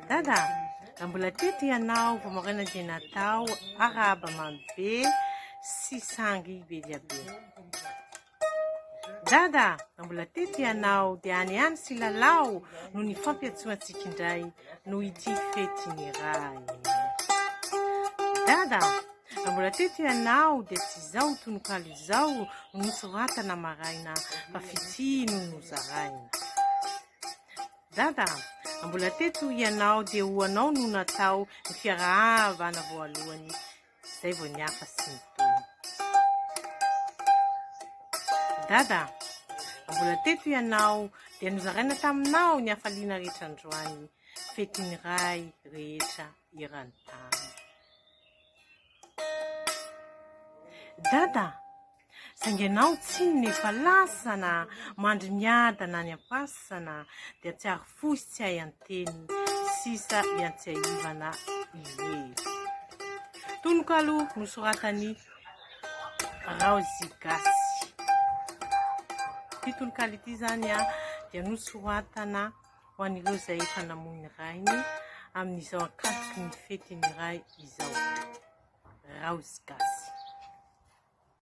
Dada, mbola tety ianao vao morena dia natao araba mamy be sy sangy be diabe. Dada, mbola tety ianao dia any ihany sy lalao no ny fampiatsoantsika indray no ity fetiny iray. Dada, mbola tety ianao dia tsy izao tononkalo izao no nosoratana maraina fa fitino no zaraina. Dada, mbola teto ianao dia hoanao no natao ny fiarahavana voalohany izay vao niafa sy nitoy. Dada, mbola teto ianao dia nozaraina taminao ny hafaliana rehetra androany fetiny iray rehetra irantany. Dada, sainganao tsy nefa lasana mandry miadana any am-pasana dia tsy ary fosy tsy hay anteny sisa iantsy aivana ive. Tononkalo nosoratany Raozy Gasy. Ity tononkalo ity zany dia nosoratana ho an'ireo izay efa namoy rainy amin'izao akasiky ny fetiny iray izao. Raozy Gasy.